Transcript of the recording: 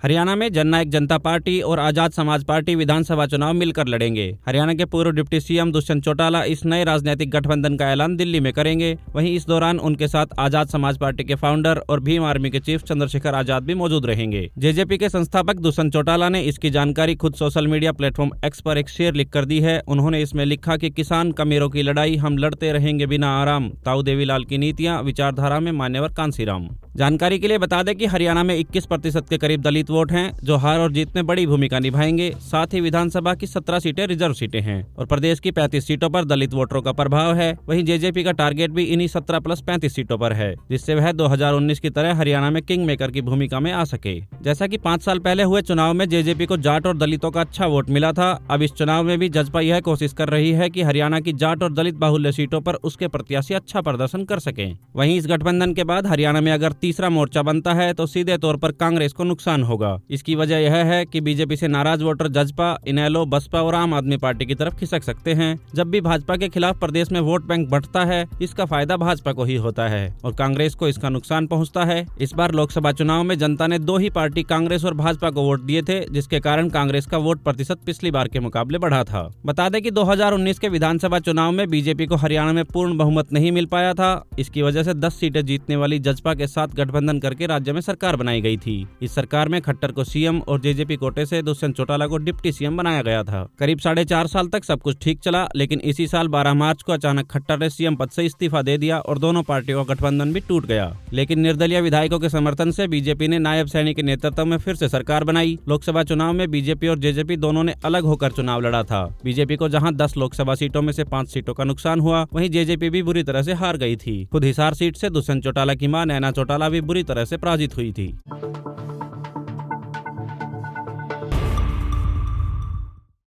हरियाणा में जननायक जनता पार्टी और आजाद समाज पार्टी विधानसभा चुनाव मिलकर लड़ेंगे। हरियाणा के पूर्व डिप्टी सीएम दुष्यंत चौटाला इस नए राजनीतिक गठबंधन का ऐलान दिल्ली में करेंगे। वहीं इस दौरान उनके साथ आजाद समाज पार्टी के फाउंडर और भीम आर्मी के चीफ चंद्रशेखर आजाद भी मौजूद रहेंगे। जेजेपी के संस्थापक दुष्यंत चौटाला ने इसकी जानकारी खुद सोशल मीडिया प्लेटफॉर्म एक्स पर एक शेयर लिख कर दी है। उन्होंने इसमें लिखा कि किसान कमेरों की लड़ाई हम लड़ते रहेंगे बिना आराम, ताऊ देवीलाल की नीतियां विचारधारा में मान्यवर कांसीराम। जानकारी के लिए बता दें कि हरियाणा में 21% के करीब दलित वोट हैं, जो हार और जीत में बड़ी भूमिका निभाएंगे। साथ ही विधानसभा की 17 सीटें रिजर्व सीटें हैं और प्रदेश की 35 सीटों पर दलित वोटरों का प्रभाव है। वहीं जेजेपी का टारगेट भी इन्हीं 17+35 सीटों पर है, जिससे वह 2019 की तरह हरियाणा में किंग मेकर की भूमिका में आ सके। जैसा कि 5 साल पहले हुए चुनाव में जेजेपी को जाट और दलितों का अच्छा वोट मिला था, अब इस चुनाव में भी जजपा यह कोशिश कर रही है कि हरियाणा की जाट और दलित बाहुल्य सीटों पर उसके प्रत्याशी अच्छा प्रदर्शन कर सके। वहीं इस गठबंधन के बाद हरियाणा में अगर तीसरा मोर्चा बनता है तो सीधे तौर पर कांग्रेस को नुकसान होगा। इसकी वजह यह है कि बीजेपी से नाराज वोटर जजपा, इनेलो, बसपा और आम आदमी पार्टी की तरफ खिसक सकते हैं। जब भी भाजपा के खिलाफ प्रदेश में वोट बैंक बढ़ता है, इसका फायदा भाजपा को ही होता है और कांग्रेस को इसका नुकसान पहुंचता है। इस बार लोकसभा चुनाव में जनता ने 2 ही पार्टी कांग्रेस और भाजपा को वोट दिए थे, जिसके कारण कांग्रेस का वोट प्रतिशत पिछली बार के मुकाबले बढ़ा था। बता दें कि 2019 के विधानसभा चुनाव में बीजेपी को हरियाणा में पूर्ण बहुमत नहीं मिल पाया था। इसकी वजह से 10 सीटें जीतने वाली जजपा के साथ गठबंधन करके राज्य में सरकार बनाई गई थी। इस सरकार में खट्टर को सीएम और जेजेपी कोटे से दुष्यंत चौटाला को डिप्टी सीएम बनाया गया था। करीब 4.5 साल तक सब कुछ ठीक चला, लेकिन इसी साल 12 मार्च को अचानक खट्टर ने सीएम पद से इस्तीफा दे दिया और दोनों पार्टियों का गठबंधन भी टूट गया। लेकिन निर्दलीय विधायकों के समर्थन से बीजेपी ने नायब सैनी के नेतृत्व में फिर से सरकार बनाई। लोकसभा चुनाव में बीजेपी और जेजेपी दोनों ने अलग होकर चुनाव लड़ा था। बीजेपी को जहां 10 लोकसभा सीटों में से 5 सीटों का नुकसान हुआ, वहीं जेजेपी भी बुरी तरह से हार गई थी। खुद हिसार सीट से दुष्यंत चौटाला की मां नैना चौटाला भी बुरी तरह से पराजित हुई थी।